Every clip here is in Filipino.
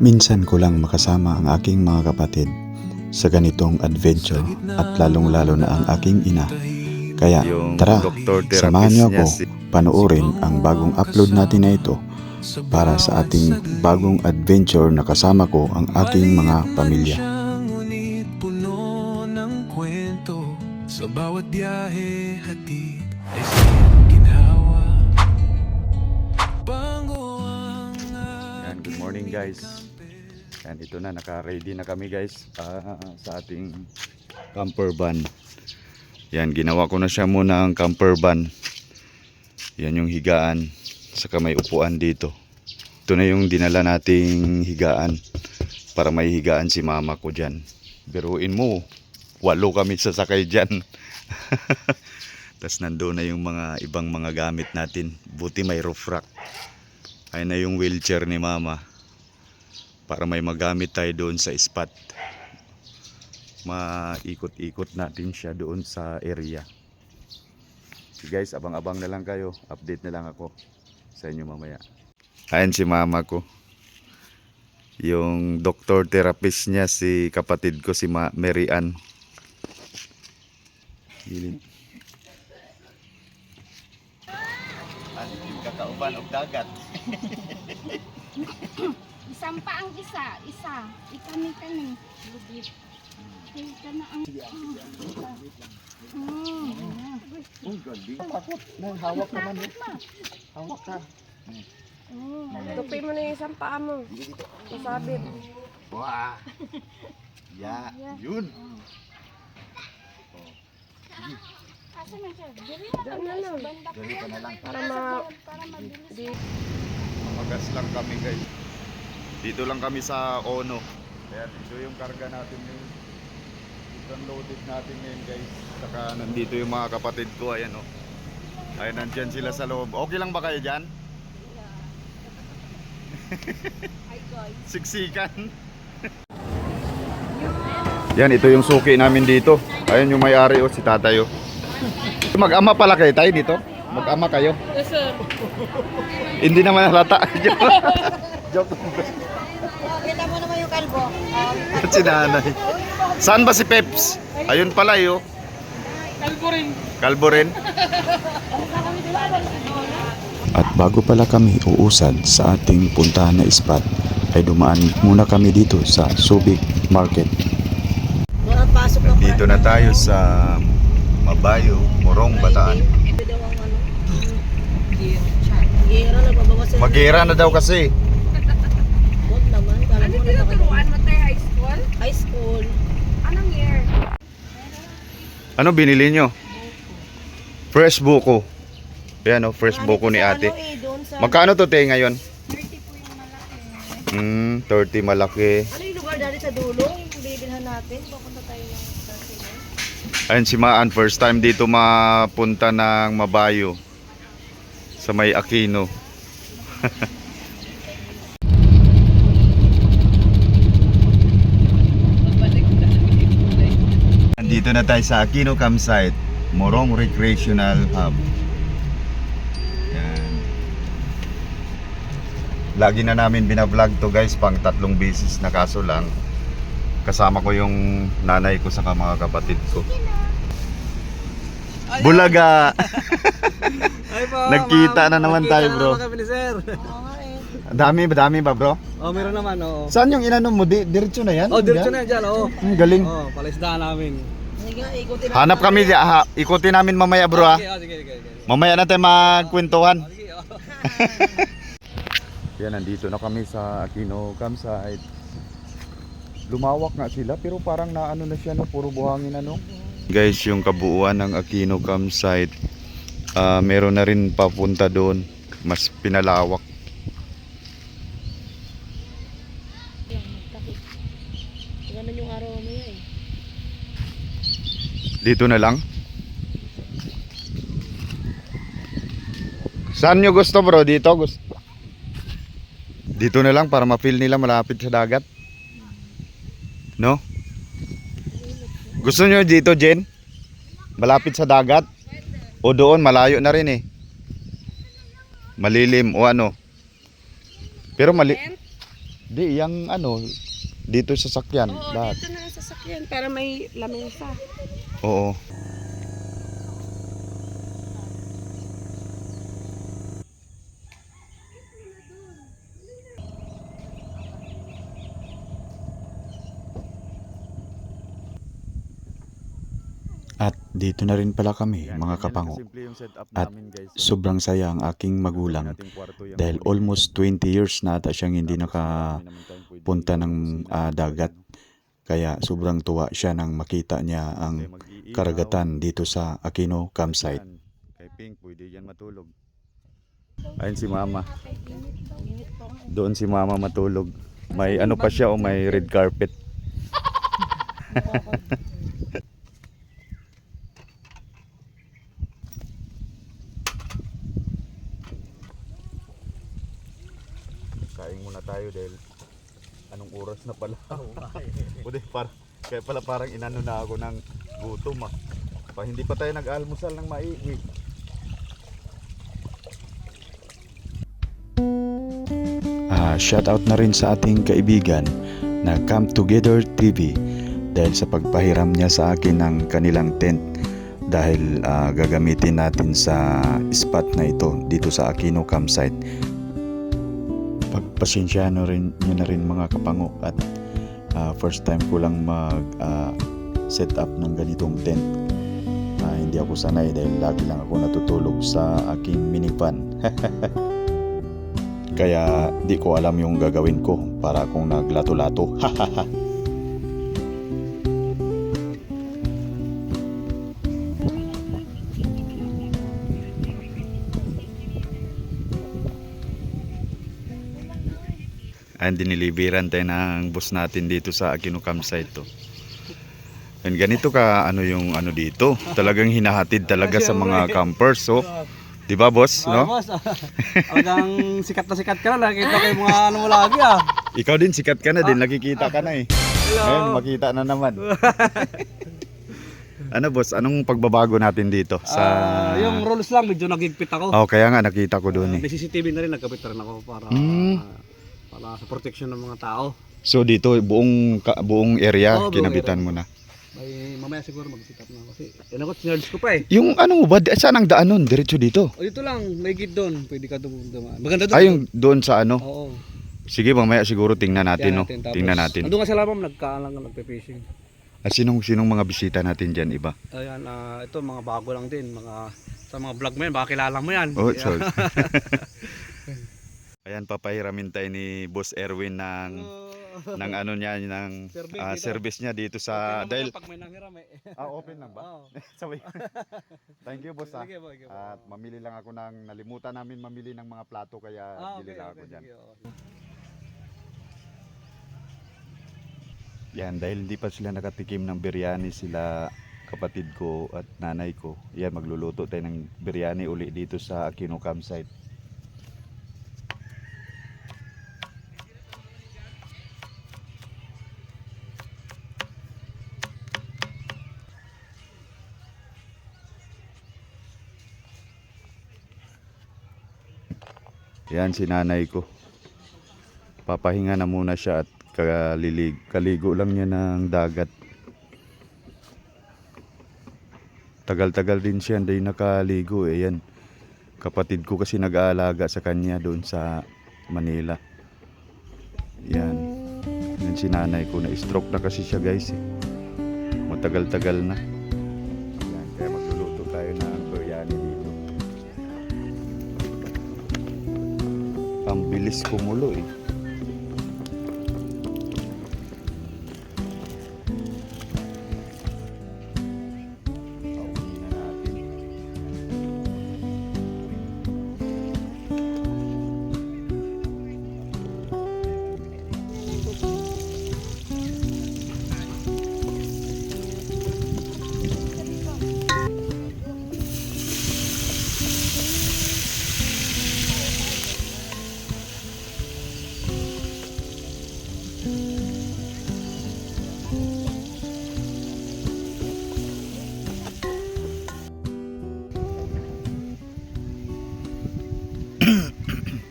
Minsan ko lang makasama ang aking mga kapatid sa ganitong adventure at lalong-lalo na ang aking ina. Kaya tara, samahan niyo ako panoorin ang bagong upload natin na ito para sa ating bagong adventure na kasama ko ang aking mga pamilya. Ngunit puno ng kwento, sa bawat biyahe hatid ay siyang ginhawa. Yan, good morning guys. Yan, ito na, naka-ready na kami guys sa ating camper van. Yan, ginawa ko na siya muna ang camper van. Yan yung higaan, saka may upuan dito. Ito na yung dinala nating higaan para may higaan si mama ko dyan. Biruin mo, 8 kami sasakay dyan. Tapos nandoon na yung mga ibang mga gamit natin. Buti may roof rack. Ayun na yung wheelchair ni mama para may magamit tayo doon sa spot. Maikot-ikot natin siya doon sa area. So guys, abang-abang na lang kayo. Update na lang ako sa inyo mamaya. Ayun si mama ko. Yung doctor therapist niya, si kapatid ko, si Mary Ann. Gilid. Yung kakauban og dagat. Isang pa ang isa. Ikani-kani. Ika na ang... Oh, galing. Takot. Hawak naman. Hawak ka. Tupi mo na yung isang paa mo. Masabit. Wah. Ya, yun. Asa na siya? Dili na Diyan na lang. Dali ka na lang. Para mabilis. Magas lang kami guys. Dito lang kami sa Ono. Ayan, ito yung karga natin ngayon. Ito ang loaded natin ngayon guys. Saka nandito yung mga kapatid ko. Ayan o. Ayan, nandyan sila sa loob. Okay lang ba kayo dyan? Siksikan. Yan, ito yung suki namin dito. Ayan yung may-ari o, si tatay o. Mag-ama pala kayo tayo dito? Mag-ama kayo? Yes, sir. Hindi naman halata. Joke. Kita mo naman yung kalbo. Si nanay. Saan ba si Peps? Ayun pala yun. Kalbo rin. At bago pala kami uusad sa ating puntahan na spot ay dumaan muna kami dito sa Subic Market. Dito na tayo sa Mabayo, Morong, Bataan. Magera na daw kasi. Huwag naman. Ano tinuturuan mo tayo high school? High school. Anong year? Ano binili nyo? Fresh buko. Yan o, fresh buko ni ate. Magkano to te ngayon? 30 po yung malaki. 30 malaki. Ano yung lugar dali sa dulo? Yung bibilhan natin. Papunta tayo ng Sasino. Ayun si Maan, first time dito mapunta ng Mabayo. Sa may Aquino. Dito na tayo sa Aquino Campsite, Morong Recreational Hub. Yan. Lagi na namin binablog to guys, pang 3 beses na, kaso lang kasama ko yung nanay ko sa mga kapatid ko. Bulaga! Ay po, Nagkita na naman tayo bro. Kami ni sir. Dami ba bro? Oh, meron naman, oo. Saan yung inanom mo? Diretso na yan? Oh, diretso na yan dyan, oo. Galing. Oh, palaisdaan namin. Hanap kami, ikutin namin mamaya bro ha. Sige, sige. Mamaya na tayo magkwentuhan. Sige, oh. Yan, nandito na kami sa Aquino Campsite. Lumawak nga sila pero parang naano na siya, no? Puro buhangin ano. Guys, yung kabuuan ng Aquino Campsite, meron na rin papunta doon. Mas pinalawak. Ganun yung araw mo yan eh. Dito na lang. Saan nyo gusto bro? Dito? Dito na lang para ma-feel nila malapit sa dagat. No? Gusto nyo dito, Jen? Malapit sa dagat? O doon, malayo na rin eh. Malilim o ano. Pero Di, yung ano, dito sa sakyan, Oo, lahat. dito na ang sasakyan para may lamesa. Oo. At dito na rin pala kami mga kapango. At sobrang saya ang aking magulang dahil almost 20 years na ata siyang hindi nakapunta ng dagat. Kaya sobrang tuwa siya nang makita niya ang karagatan dito sa Aquino campsite. Kay Pink, pwede yan matulog. Ayun si Mama. Doon si Mama matulog. May ano pa siya o may red carpet. Kain muna tayo dahil anong oras na pala. Buti kaya pala parang inano na ako ng gutom ah. Hindi pa tayo nag-almusal ng maigi. Shout out na rin sa ating kaibigan na Come Together TV dahil sa pagpahiram niya sa akin ng kanilang tent dahil gagamitin natin sa spot na ito dito sa Aquino campsite. Pagpasensyahan nyo na rin mga kapango at first time ko lang mag set up ng ganitong tent. Hindi ako sanay dahil lagi lang ako natutulog sa aking minivan. Kaya di ko alam yung gagawin ko para akong naglato-lato. And diniliberan tayo ng boss natin dito sa Aquino campsite to. And ganito ka ano yung ano dito. Talagang hinahatid talaga sa mga campers. So, 'di ba boss, no? Boss, talagang sikat na sikat ka na. Nakikita ko yung mga ano mo lagi ah. Ikaw din sikat ka na din, nakikita ka na eh. Ngayon makita na naman. Ano boss, anong pagbabago natin dito sa Yung rules lang, medyo nagigpit ako. Oh, kaya nga nakita ko doon eh. May CCTV na rin, nagkapit rin ako para para sa protection ng mga tao. So dito buong area Oo, buong kinabitan area. mo na. May mamaya siguro mag-sit up na kasi ano ko, sinerge ko pa eh. Yung ano mo ba, saan ang daan nun? Diretso dito. O dito lang, may gate doon, pwede ka dumaan. Maganda doon. Ay, yung doon sa ano? Oo. Sige, mamaya siguro tingnan natin, no? Tapos, Tingnan natin. Nandun ka sa lamam, nagkaalang nagpe-fishing. At sinong mga bisita natin dyan, iba? Ayan, ito mga bago lang din, sa mga vlog mo yan, baka kilala mo yan. Oh, sorry. Ayan, papahiramin tayo ni Boss Erwin ng ano niya, ng service niya dito sa dahil pag may nanghiram eh. open lang ba? Oo. Sabay. Thank you, boss. Sige, sige. At mamili lang ako ng nalimutan namin mamili ng mga plato kaya bili lang ako diyan. Yan, dahil hindi pa sila nakatikim ng biryani sila kapatid ko at nanay ko. Yan, magluluto tayo ng biryani uli dito sa Aquino campsite. Yan si nanay ko. Papahinga na muna siya at kaligo lang niya ng dagat. Tagal-tagal din siya hindi nakaligo eh. Yan. Kapatid ko kasi nag-aalaga sa kanya doon sa Manila. Yan. Yan si nanay ko. Na-stroke na kasi siya guys eh. Matagal-tagal na. Yan. Kaya magluluto tayo ng biryani dito. Ang bilis kumulo eh. Pauwi na natin.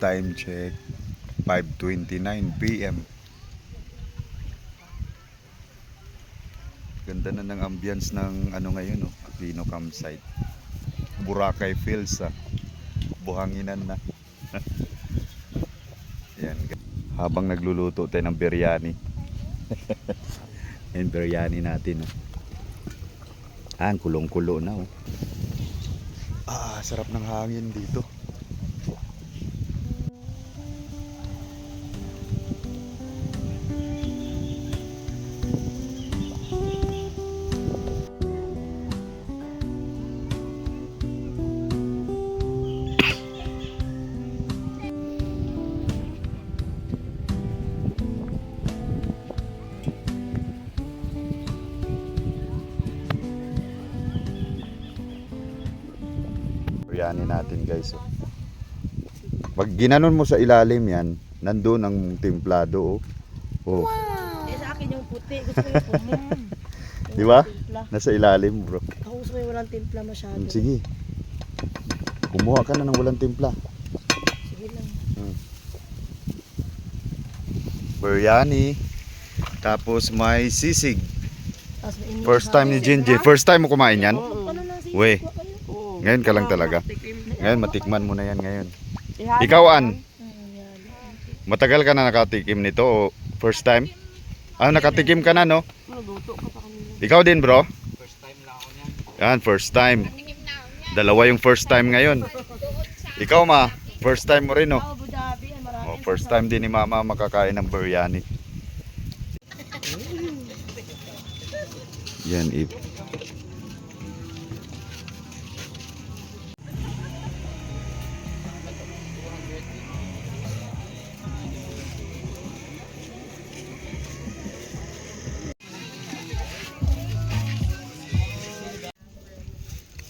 Time check 5:29 PM. Ganda na ng ambience ng ano ngayon, oh, Aquino campsite. Boracay Fields, buhanginan na. Yan. Habang nagluluto tayo ng biryani. Yung biryani natin, oh. Ang kulong-kulo na, oh. Sarap ng hangin dito. Biryani natin, guys, oh. Pag ginanon mo sa ilalim yan, nandun ang templado, oh. Oh. Eh, sa akin yung puti. Gusto ko yung puti. Di ba? Timpla. Nasa ilalim, bro. Ako gusto ko yung walang timpla masyado. Sige. Kumuha ka na ng walang timpla. Sige lang. Biryani. Tapos may sisig. Tapos may inyong First time ni Jinji. First time mo kumain yan? Ano lang sisig? We. Oo. Ngayon ka lang talaga. Ngayon, matikman mo na yan ngayon. Ihalo Ikaw, lang. An? Yan. Matagal ka na nakatikim nito o first time? Nakatikim ka na, no? Luto ka pa kanina. Ikaw din, bro? First time lang ako niyan. Yan, first time. Dalawa yung first time ngayon. Ikaw, ma? First time mo rin, no? Abu Dhabi. Marami. Oh, first time din ni mama makakain ng biryani. Yan,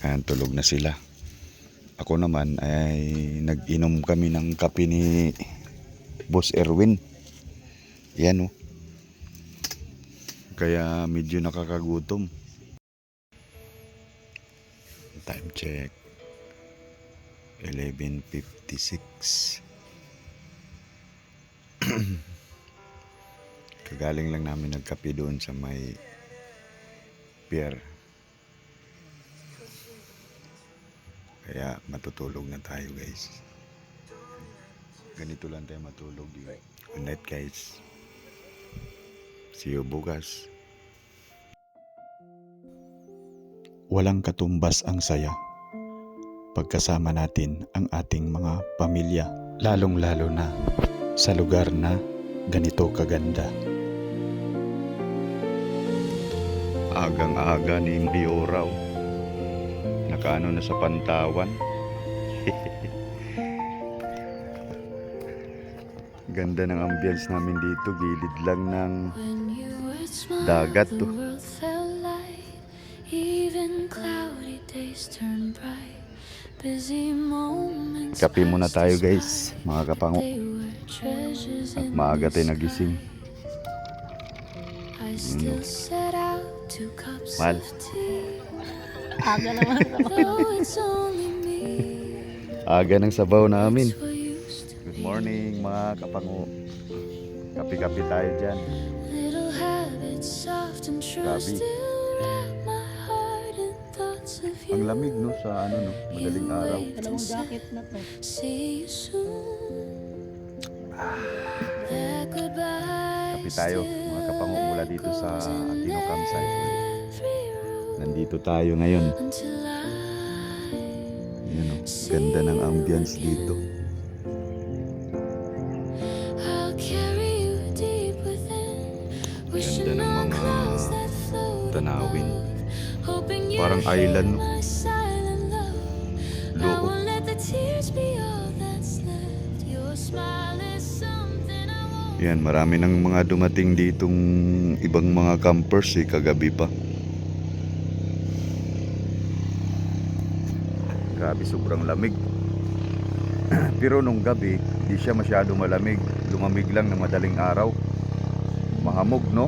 Ayan, tulog na sila. Ako naman ay nag-inom kami ng kape ni Boss Erwin. Yan, oh. Kaya medyo nakakagutom. Time check. 11:56. Kagaling lang namin nagkape doon sa may pier. Kaya matutulog na tayo, guys. Ganito lang tayo matulog. Good night, guys. See you bukas. Walang katumbas ang saya pagkasama natin ang ating mga pamilya, lalong-lalo na sa lugar na ganito kaganda. Agang-aga ni Mayoraw. Nakaano na sa Pantawan. Ganda ng ambience namin dito. Gilid lang ng dagat to. Kape muna tayo, guys, mga kapango. At maaga tayo nagising. Mahal. Aga naman sa Aga ng sabaw namin. Good morning, mga kapango. Kape-kape tayo dyan. Grabe. Ang lamig, no, sa ano, no, madaling araw. dalawang jacket na to. Kape tayo, mga kapango, mula dito sa Aquino campsite. Nandito tayo ngayon. Yan, oh, ganda ng ambience dito. Ganda ng mga tanawin. Parang island, no? Loob. Yan, marami ng mga dumating ditong ibang mga campers, kagabi pa. Grabe, sobrang lamig. Pero nung gabi, di siya masyado malamig. Lumamig lang na madaling araw. Mahamog, no?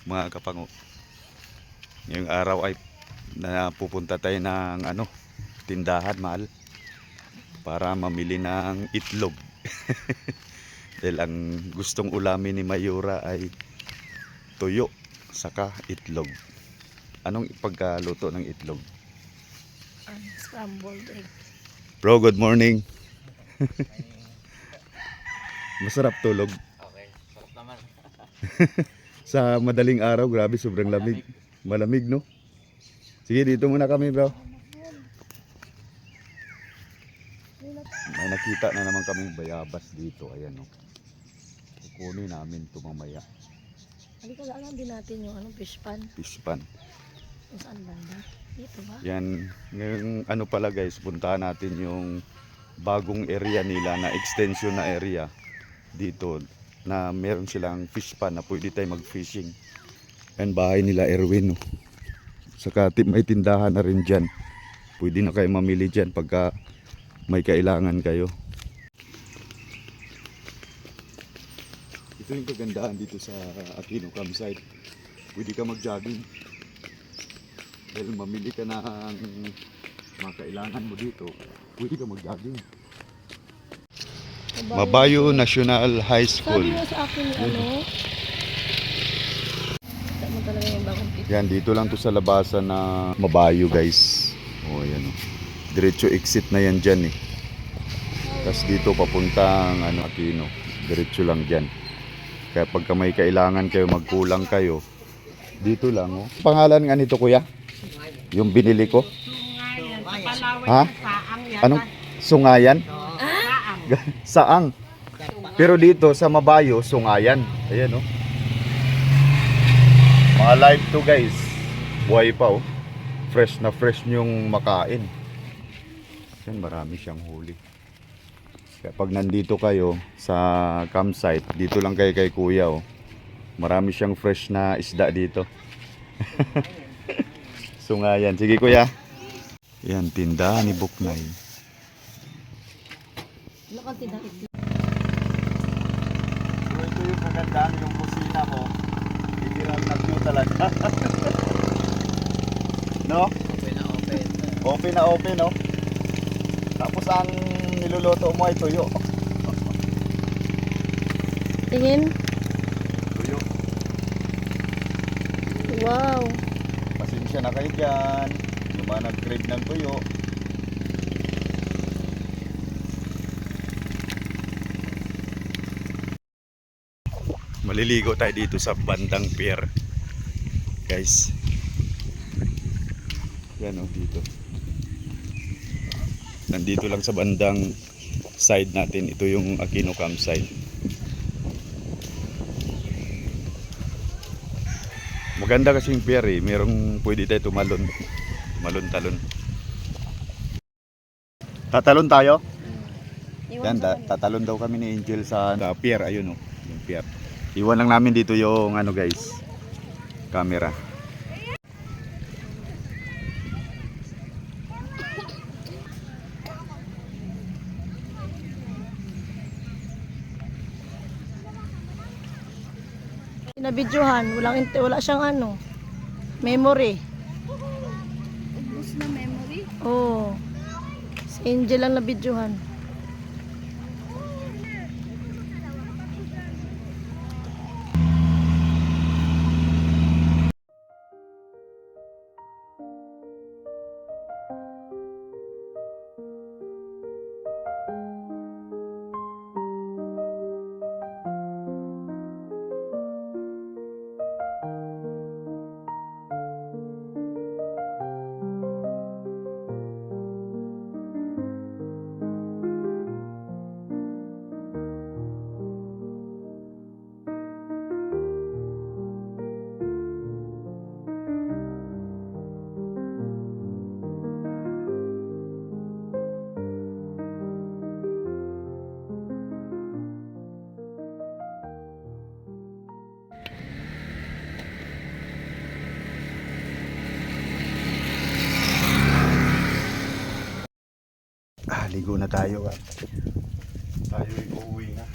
Mga kapango, ngayong araw ay na pupunta tayo ng ano, tindahan mahal para mamili ng itlog. Dahil ang gustong ulamin ni Mayura ay tuyo saka itlog. Anong pagkaluto ng itlog? Scrambled egg. Bro, good morning. Masarap tulog. Okay, sarap naman. Sa madaling araw, grabe, sobrang lamig. Malamig, no? Sige, dito muna kami, bro. May nakita na naman kaming bayabas dito. Ayan, no? Kukunin namin ito mamaya. Halika, alam din natin yung fish pan. Fish pan. Kung saan banda. Dito ba? Yan, ngayong ano pala guys, puntahan natin yung bagong area nila na extension na area dito na meron silang fish pan na pwede tayo mag-fishing. Yan bahay nila Erwin, no? Saka may tindahan na rin dyan. Pwede na kayo mamili dyan pagka may kailangan kayo. Ito yung kagandahan dito sa Aquino campsite. Pwede ka mag-jogging. Dahil mamili ka ng mga kailangan mo dito, pwede ka mag-jogging. Mabayo National High School. Sabi mo sa akin Kita mo talaga yung bagong pizza. Yan, dito lang to sa labasan na Mabayo guys. O yan o. Diretso exit na yan dyan eh. Tapos dito papuntang Aquino. Diretso lang dyan. Kaya pagka may kailangan kayo, magkulang kayo, dito lang o. Pangalan nga nito kuya? Yung binili ko? Ha? Anong? Sungayan? Saang. Pero dito sa Mabayo, Sungayan. Ayan, oh. Mga live to guys. Buhay pa, oh. Fresh na fresh yung makain. Yan, marami siyang huli. Kaya pag nandito kayo sa campsite, dito lang kayo kay kuya, oh. Marami siyang fresh na isda dito. Sungayan. Sige kuya. Yan, tindahan ni Buknay. Nakati na ito. So ito yung kagandaan yung kusina ko. Literal na view talaga. No? Open na open. Open na open, no? Tapos ang niluluto mo ay tuyo. Tingin. Tuyo. Wow. Pasensya na kayo dyan. Yung mga nag-crave ng tuyo. Maliligo tayo dito sa bandang pier. Guys. Yan o, dito. Nandito lang sa bandang side natin. Ito yung Aquino campsite. Maganda kasi yung pier eh. Merong pwede tayo tumalon. Tumalon-talon. Tatalon tayo? Yan, tatalon daw kami ni Angel sa pier. Ayun o, yung pier. Iwan lang namin dito yung guys, camera. Pinabidyohan. Wala siyang memory. Ubus na memory. Oo. Si Angel lang nabidyohan. Ligo na tayo. Tayo ay uuwi na.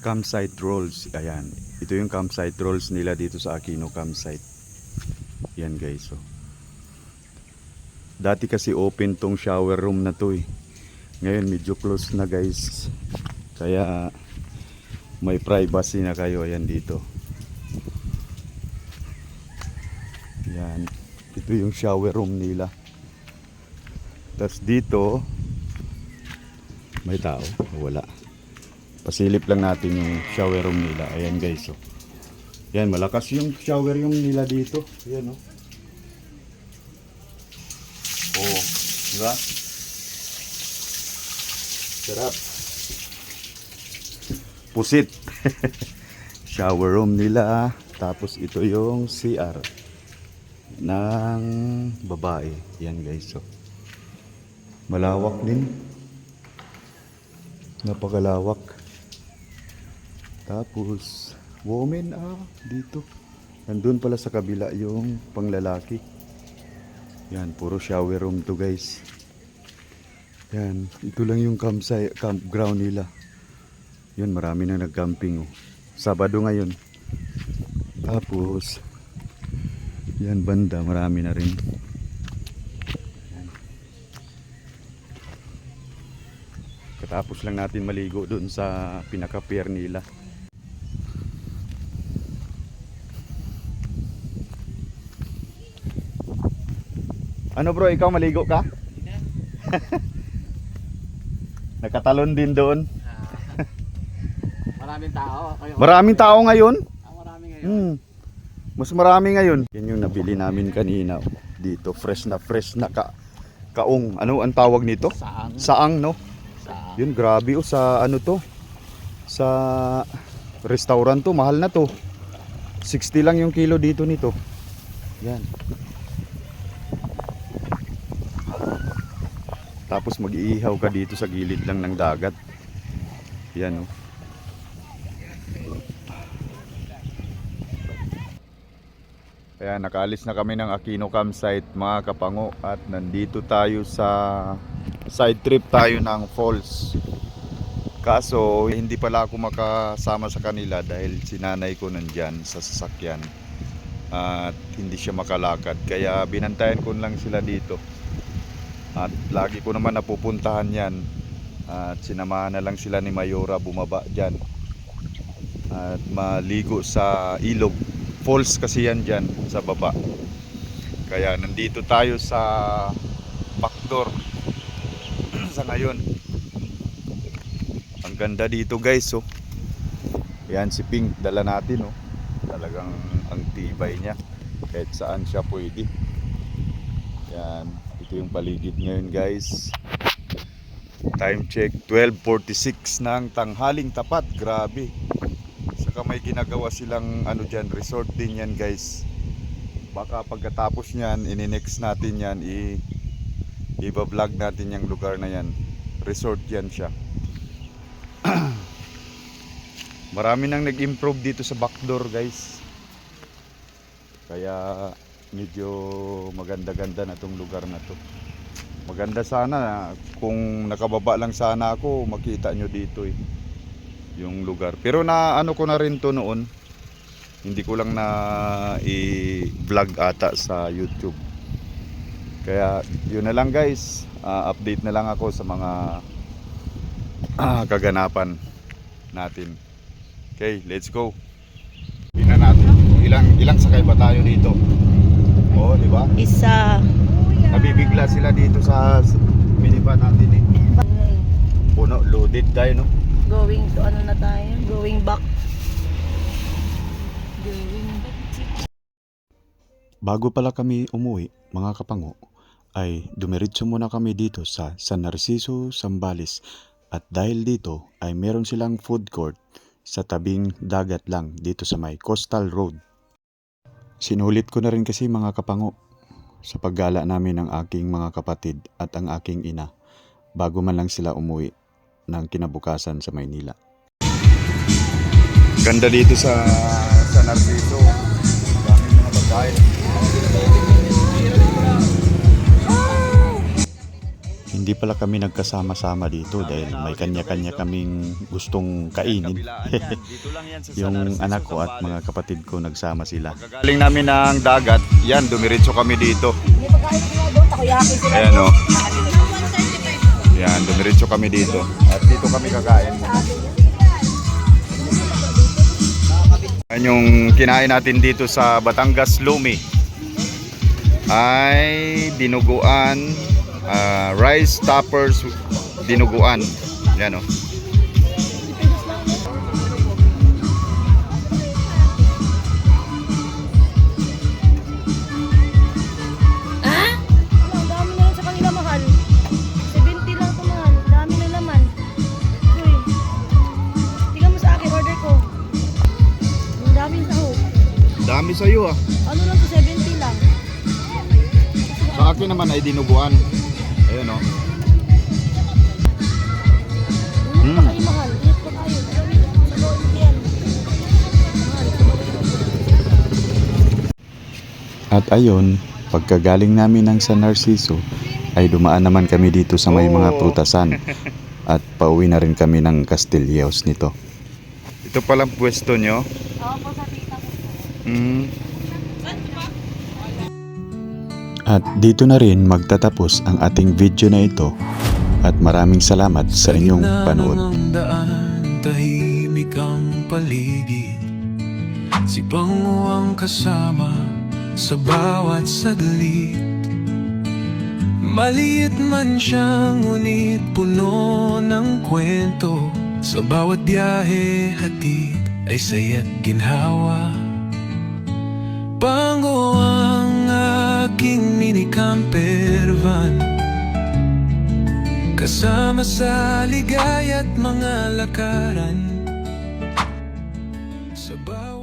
Campsite rolls. Ayan. Ito yung campsite rolls nila dito sa Aquino campsite. Yan guys. So. Dati kasi open tong shower room na to eh. Ngayon medyo close na guys. Kaya may privacy na kayo. Ayan dito. Yan. Ito yung shower room nila. Tapos dito may tao. Wala. Pasilip lang natin yung shower room nila. Ayan guys. So. Yan, malakas yung shower room nila dito. Ayan oh. Oh, di ba? Sarap. Pusit. Shower room nila. Tapos ito yung CR ng babae. Yan guys. So. Malawak din. Napakalawak. Tapos, women dito. Nandun pala sa kabila yung panglalaki. Yan, puro shower room to guys. Yan, ito lang yung campground nila. Yan, marami na nag-camping oh. Sabado ngayon. Tapos, yan banda, marami na rin. Yan. Katapos lang natin maligo dun sa pinaka-pier nila. Ano bro, ikaw maligo ka? Nakatalon din doon. Maraming tao. Maraming tao ngayon? Marami ngayon. Mas marami ngayon. Yan yung nabili namin kanina. Dito, fresh na kaong. Ano ang tawag nito? Saang. Saang, no? Saang. Yun, grabe oh, sa ano to. Sa restaurant to, mahal na to. 60 lang yung kilo dito nito. Yan. Tapos mag-iihaw ka dito sa gilid lang ng dagat. Yan oh. Kaya nakaalis na kami ng Aquino campsite mga kapango at nandito tayo sa side trip tayo ng falls. Kaso hindi pala ako makasama sa kanila dahil sinanay ko nandyan sa sasakyan at hindi siya makalakad. Kaya binantayan ko lang sila dito. At lagi ko naman napupuntahan yan. At sinamahan na lang sila ni Mayora bumaba dyan. At maligo sa ilog. Falls kasi yan dyan sa baba. Kaya nandito tayo sa backdoor sa ngayon. Ang ganda dito guys oh. Yan si Pink dala natin oh. Talagang ang tibay niya. Kahit saan siya pwede. Yan. Ito yung paligid ngayon guys. Time check 12:46 ng tanghaling tapat. Grabe. Saka may ginagawa silang ano dyan, resort din yan guys. Baka pagkatapos nyan ininext natin yan, i-vlog natin yung lugar na yan. Resort yan siya. Marami nang nag-improve dito sa backdoor guys. Kaya medyo maganda-ganda na tong lugar na to. Maganda sana kung nakababa lang sana ako, makita nyo dito eh yung lugar. Pero na ano ko na rin to noon. Hindi ko lang na i-vlog ata sa YouTube. Kaya yun na lang guys. Update na lang ako sa mga kaganapan natin. Okay, let's go. Tingnan natin ilang sakay ba tayo dito. Oh, di ba? Isa. Nabibigla sila dito sa minivan natin eh. Puno, loaded tayo no. Going to ano na tayo? Going back. Going back. Bago pala kami umuwi, mga kapango, ay dumiretso muna kami dito sa San Narciso, Zambales. At dahil dito ay meron silang food court sa tabing dagat lang dito sa may Coastal Road. Sinulit ko na rin kasi mga kapango sa paggala namin ng aking mga kapatid at ang aking ina bago man lang sila umuwi ng kinabukasan sa Maynila. Ganda dito sa San Narciso. Daming mga babae. hindi pala kami nagkasama-sama dito dahil may kanya-kanya kaming gustong kainin. Dito lang yan sa Yung San Narciso, anak ko at Zambales. mga kapatid ko nagsama sila. Pagkagaling namin ng dagat, yan, dumiretso kami dito. May pagkain sila doon, takoyaki sila. Ayan o. Yan, dumiretso kami dito. At dito kami kakain. Yan yung kinain natin dito sa Batangas Lumi. Ay dinuguan, rice toppers dinuguan. Yan o. Ang dami na lang sa kanila, mahal. 70 lang ito, mahal. Dami na naman. Uy. Tingnan mo sa akin, order ko. Ang daming sahog. Dami sa'yo ah. Ano lang to, 70 lang. Sa akin naman ay dinuguan. Ayun o. Ingat pa kayo, mahal. Ingat pa tayo. Sa loob yan. Mahal, sa loob. At ayun, pagkagaling namin ng San Narciso, ay dumaan naman kami dito sa may mga prutasan. At pauwi na rin kami ng Castilleos nito. Ito palang pwesto nyo. Oo po, sa tita ko. At dito na rin magtatapos ang ating video na ito. At maraming salamat sa inyong panood. Ang daan, tahimik ang paligid. Si Bango ang kasama sa bawat saglit. Maliit man siya, ngunit puno ng kwento. Sa bawat biyahe, hatid ay saya't ginhawa. Bango ang aking mini camper van, kasama sa ligaya't mga lakaran. Sa bawat